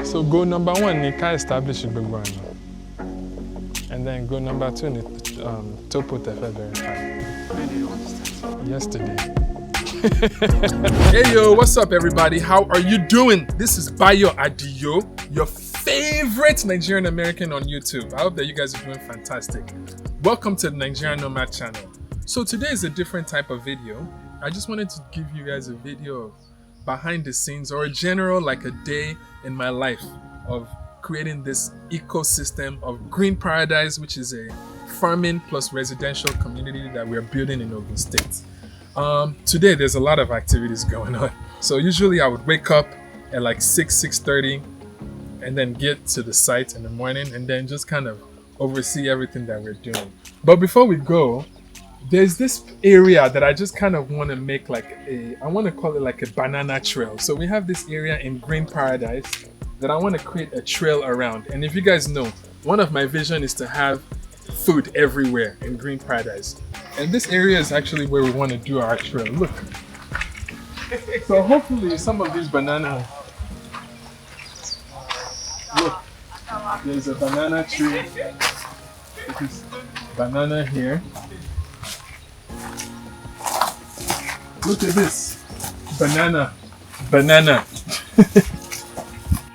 So goal number one, you can establish a big one. And then goal number two, topo tefe verify. When did you want to start? Yesterday. Hey yo, what's up everybody? How are you doing? This is Bayo Adio, your favorite Nigerian American on YouTube. I hope that you guys are doing fantastic. Welcome to the Nigerian Nomad channel. So today is a different type of video. I just wanted to give you guys a video of behind the scenes or a general like a day in my life of creating this ecosystem of Green Paradise, which is a farming plus residential community that we're building in Ogun State. Today there's a lot of activities going on. So usually I would wake up at like 6:30 and then get to the site in the morning and then just kind of oversee everything that we're doing. But before we go, there's this area that I just kind of want to make like I want to call it like a banana trail. So we have this area in Green Paradise that I want to create a trail around. And if you guys know, one of my vision is to have food everywhere in Green Paradise. And this area is actually where we want to do our trail. Look. So hopefully some of these bananas. Look, there's a banana tree. This is banana here. Look at this. Banana.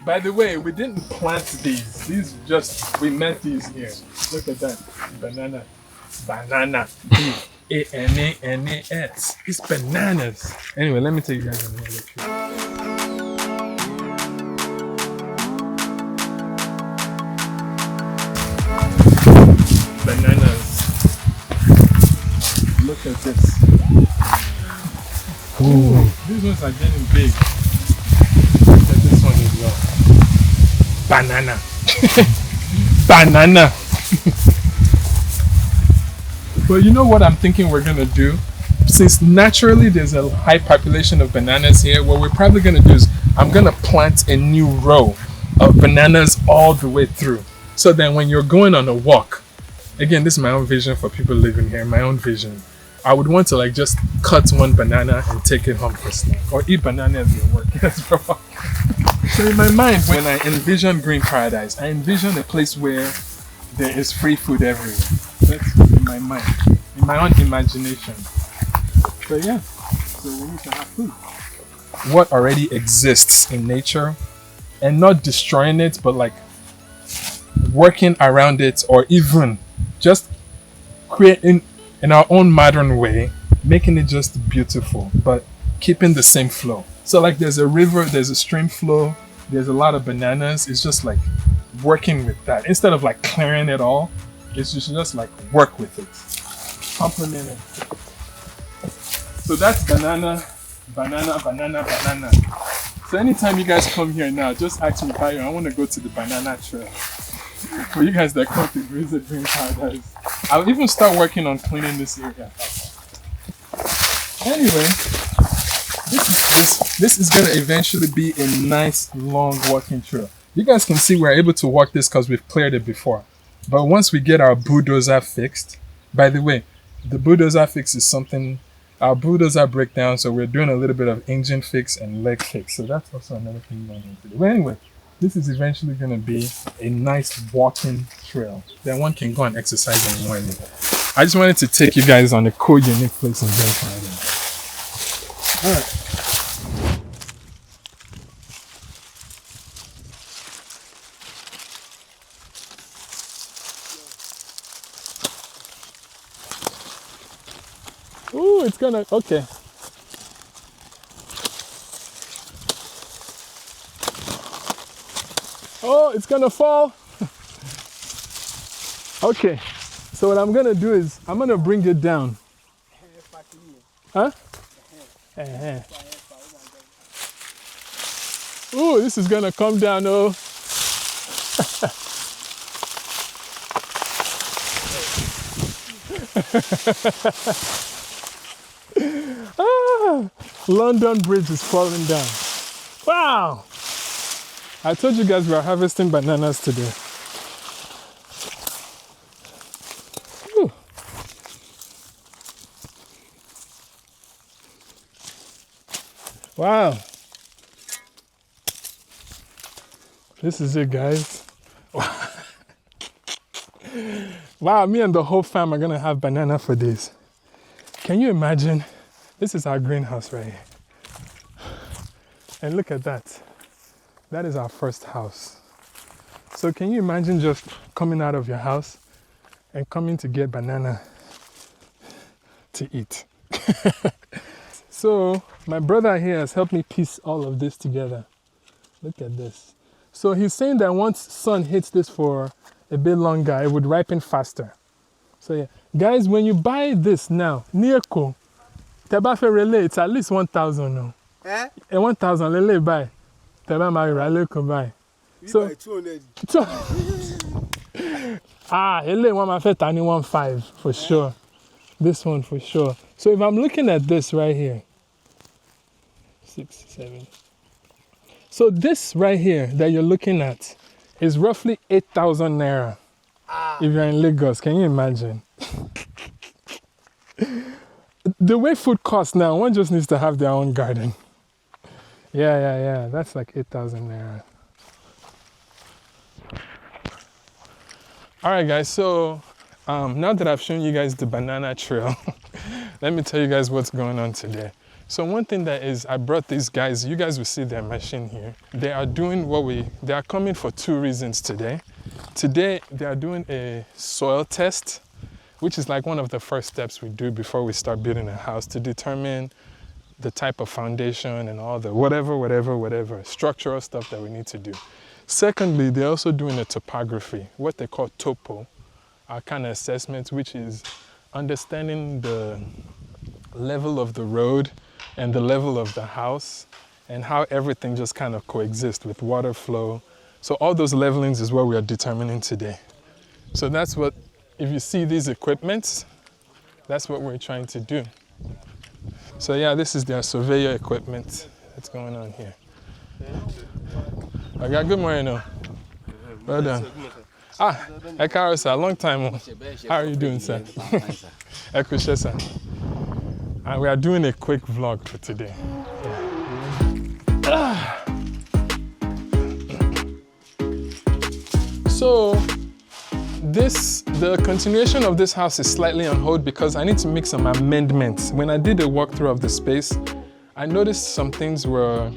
By the way, we didn't plant these. These just, we met these here. Look at that. Banana. B-A-N-A-N-A-S. It's bananas. Anyway, let me take you guys on another trip. Bananas. Look at this. Ooh, these ones are getting big. Look at this one as well. Banana. Banana. But you know what I'm thinking we're gonna do? Since naturally there's a high population of bananas here, what we're probably gonna do is I'm gonna plant a new row of bananas all the way through. So then when you're going on a walk, again, this is my own vision for people living here, my own vision. I would want to like just cut one banana and take it home for snack, or eat banana as you work. Yes, bro. So in my mind, when I envision Green Paradise, I envision a place where there is free food everywhere. That's in my mind, in my own imagination. So yeah, so we need to have food. What already exists in nature, and not destroying it, but like working around it, or even just creating in our own modern way, making it just beautiful, but keeping the same flow. So like there's a river, there's a stream flow, there's a lot of bananas. It's just like working with that. Instead of like clearing it all, it's just like work with it. Complement it. So that's banana. So anytime you guys come here now, just ask me, Bayo, I want to go to the banana trail. For you guys that come to Green Paradise. I'll even start working on cleaning this area. Anyway, this is gonna eventually be a nice long walking trail. You guys can see we're able to walk this because we've cleared it before. But once we get our bulldozer fixed, by the way, the bulldozer fix is something, our bulldozer breakdown, so we're doing a little bit of engine fix and leg fix. So that's also another thing we're going to do. But anyway, this is eventually going to be a nice walking trail that one can go and exercise in the morning. I just wanted to take you guys on a cool, unique place in Green Paradise. All right. Ooh, it's gonna, okay. Oh, it's gonna fall. Okay, so what I'm gonna do is I'm gonna bring it down. Huh? Ooh, this is gonna come down, oh. London Bridge is falling down. Wow! I told you guys we are harvesting bananas today. Whew. Wow. This is it, guys. Wow, me and the whole fam are gonna have banana for days. Can you imagine? This is our greenhouse right here. And look at that. That is our first house. So can you imagine just coming out of your house and coming to get banana to eat? So my brother here has helped me piece all of this together. Look at this. So he's saying that once sun hits this for a bit longer, it would ripen faster. So yeah, guys, when you buy this now, Nieko, Tebafe Relay, it's at least 1,000 now. Eh? 1,000 Lele buy. Teba Mari Rale can buy. So 200. Ele one my fet tani 1.5 for sure. This one for sure. So if I'm looking at this right here, 6, 7. So this right here that you're looking at is roughly 8,000 naira. If you're in Lagos, can you imagine? The way food costs now, one just needs to have their own garden. Yeah. That's like 8,000 naira. All right, guys. So now that I've shown you guys the banana trail, let me tell you guys what's going on today. So one thing that is, I brought these guys, you guys will see their machine here. They are doing they are coming for 2 reasons today. Today, they are doing a soil test, which is like one of the first steps we do before we start building a house to determine the type of foundation and all the whatever structural stuff that we need to do. Secondly, they're also doing a topography, what they call topo, our kind of assessment, which is understanding the level of the road and the level of the house and how everything just kind of coexists with water flow. So all those levelings is what we are determining today. So that's what, if you see these equipments, that's what we're trying to do. So yeah, this is their surveyor equipment that's going on here. Okay, good morning. No. Well done. Ekaro, sir, long time. How are you doing, sir? Ekushe, sir. And we are doing a quick vlog for today. Yeah. So the continuation of this house is slightly on hold because I need to make some amendments. When I did a walkthrough of the space, I noticed some things were,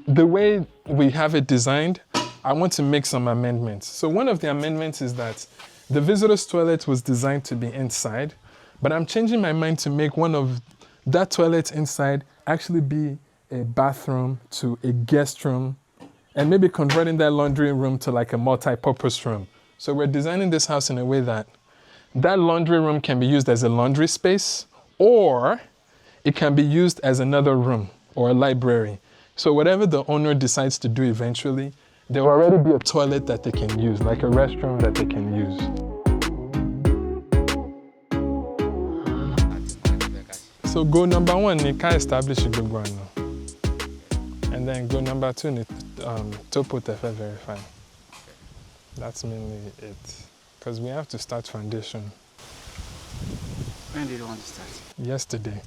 the way we have it designed, I want to make some amendments. So one of the amendments is that the visitor's toilet was designed to be inside, but I'm changing my mind to make one of that toilet inside actually be a bathroom to a guest room, and maybe converting that laundry room to like a multi-purpose room. So we're designing this house in a way that that laundry room can be used as a laundry space, or it can be used as another room or a library. So whatever the owner decides to do eventually, there will already be a toilet that they can use, like a restroom that they can use. So goal number 1, you can establish a good one. And then goal number 2, topo tefe verify. That's mainly it. Because we have to start foundation. When did you want to start? Yesterday.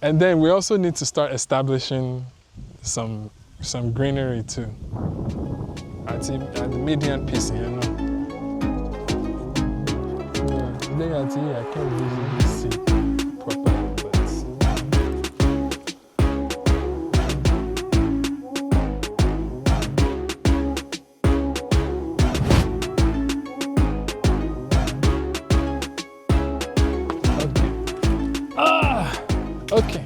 And then we also need to start establishing some greenery too. At the median piece, you know. Yeah, I can't really see properly, but okay.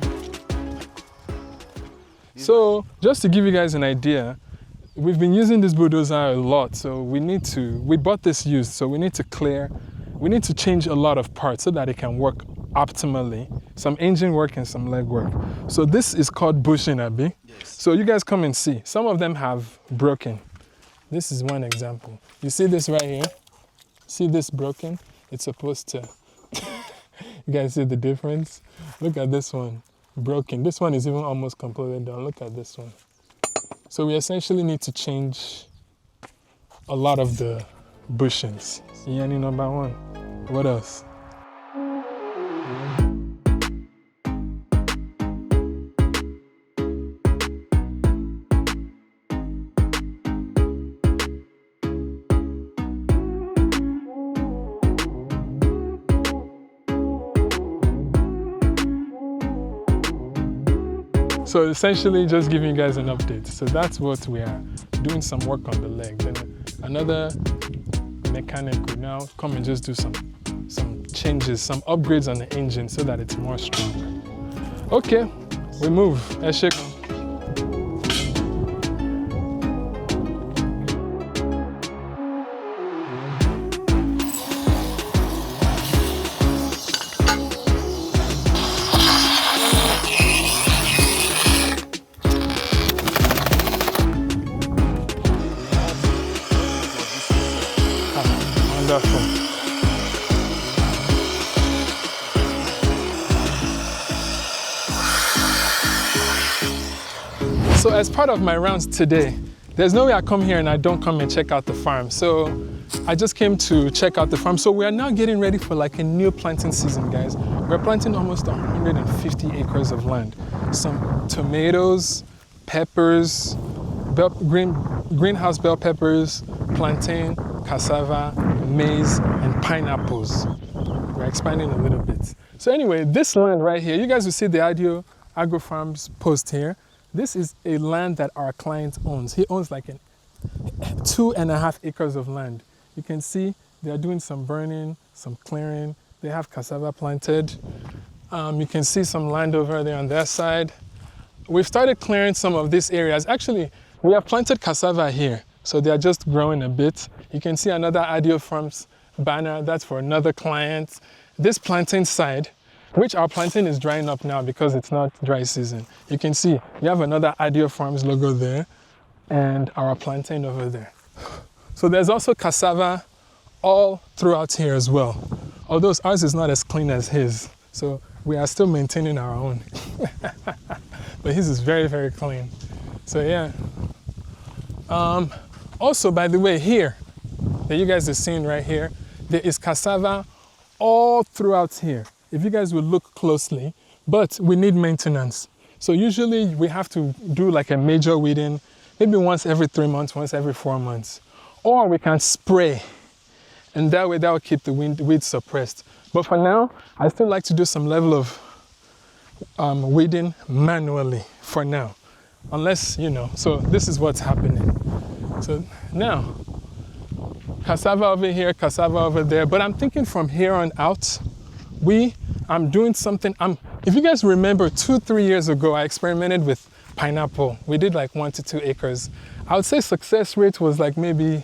So just to give you guys an idea, we've been using this bulldozer a lot, so we bought this used, so we need to change a lot of parts so that it can work optimally. Some engine work and some leg work. So this is called bushing, Abi. Yes. So you guys come and see. Some of them have broken. This is one example. You see this right here? See this broken? It's supposed to, you guys see the difference? Look at this one, broken. This one is even almost completely done. Look at this one. So we essentially need to change a lot of the bushings. Yani number 1. What else? So essentially just giving you guys an update. So that's what we are doing, some work on the leg. Then another mechanic will now come and just do some changes, some upgrades on the engine so that it's more stronger. Okay, we move. Eshik. Wonderful. So as part of my rounds today, there's no way I come here and I don't come and check out the farm. So I just came to check out the farm. So we are now getting ready for like a new planting season, guys. We're planting almost 150 acres of land. Some tomatoes, peppers, greenhouse bell peppers, plantain, cassava, maize, and pineapples. We're expanding a little bit. So anyway, this land right here, you guys will see the Adio Agro Farms post here. This is a land that our client owns. He owns like 2.5 acres of land. You can see they are doing some burning, some clearing. They have cassava planted. You can see some land over there on their side. We've started clearing some of these areas. Actually, we have planted cassava here, so they are just growing a bit. You can see another Adio Farms banner. That's for another client. This planting side, which our plantain is drying up now because it's not dry season. You can see we have another Adio Farms logo there and our plantain over there. So there's also cassava all throughout here as well. Although ours is not as clean as his. So we are still maintaining our own. But his is very, very clean. So yeah. Also, by the way, here, that you guys are seeing right here, there is cassava all throughout here. If you guys will look closely, but we need maintenance. So usually we have to do like a major weeding, maybe once every 3 months, once every 4 months. Or we can spray, and that way that will keep the weeds suppressed. But for now, I still like to do some level of weeding manually for now. Unless, you know, so this is what's happening. So now, cassava over here, cassava over there. But I'm thinking from here on out, I'm doing something. If you guys remember 2-3 years ago, I experimented with pineapple. We did like 1 to 2 acres. I would say success rate was like maybe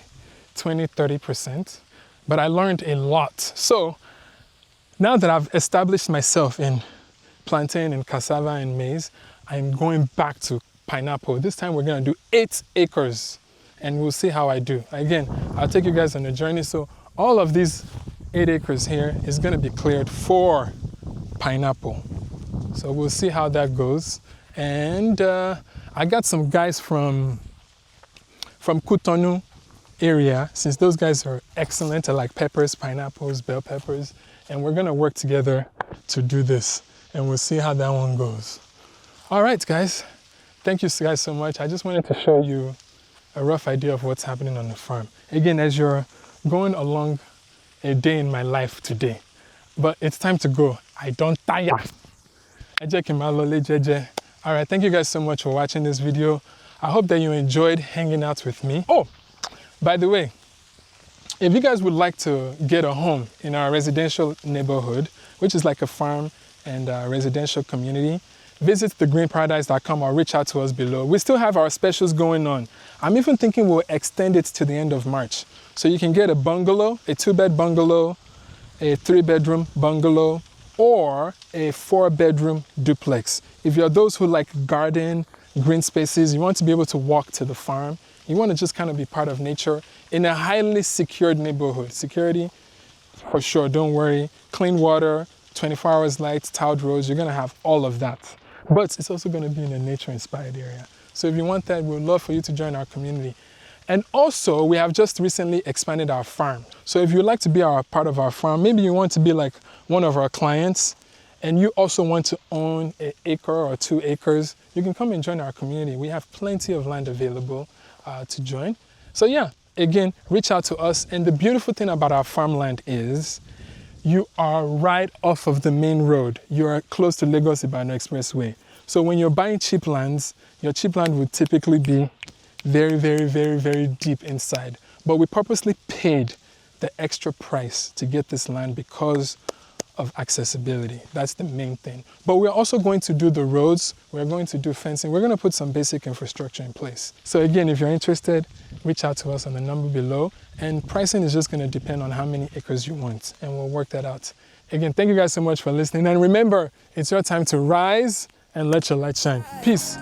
20-30%, but I learned a lot. So now that I've established myself in plantain and cassava and maize, I'm going back to pineapple. This time we're gonna do 8 acres and we'll see how I do. Again, I'll take you guys on a journey. So all of these 8 acres here is gonna be cleared for pineapple. So we'll see how that goes. And I got some guys from Cotonou area, since those guys are excellent at like peppers, pineapples, bell peppers, and we're gonna work together to do this, and we'll see how that one goes. All right, guys, thank you guys so much. I just wanted to show you a rough idea of what's happening on the farm. Again, as you're going along a day in my life today, but it's time to go. I don't tire. All right, thank you guys so much for watching this video. I hope that you enjoyed hanging out with me. Oh, by the way, if you guys would like to get a home in our residential neighborhood, which is like a farm and a residential community, visit thegreenparadise.com or reach out to us below. We still have our specials going on. I'm even thinking we'll extend it to the end of March. So you can get a bungalow, a 2-bed bungalow, a 3-bedroom bungalow, or a 4-bedroom duplex. If you're those who like garden, green spaces, you want to be able to walk to the farm, you want to just kind of be part of nature in a highly secured neighborhood. Security, for sure, don't worry. Clean water, 24 hours lights, tiled roads, you're going to have all of that. But it's also going to be in a nature-inspired area. So if you want that, we'd love for you to join our community. And also, we have just recently expanded our farm. So if you'd like to be part of our farm, maybe you want to be like one of our clients, and you also want to own an acre or 2 acres, you can come and join our community. We have plenty of land available to join. So yeah, again, reach out to us. And the beautiful thing about our farmland is you are right off of the main road. You are close to Lagos Ibadan Expressway. So when you're buying cheap lands, your cheap land would typically be very, very, very, very deep inside. But we purposely paid the extra price to get this land because of accessibility. That's the main thing. But we're also going to do the roads, we're going to do fencing, we're going to put some basic infrastructure in place. So again, if you're interested, reach out to us on the number below, and pricing is just going to depend on how many acres you want, and we'll work that out. Again, thank you guys so much for listening, and remember, it's your time to rise and let your light shine. Peace.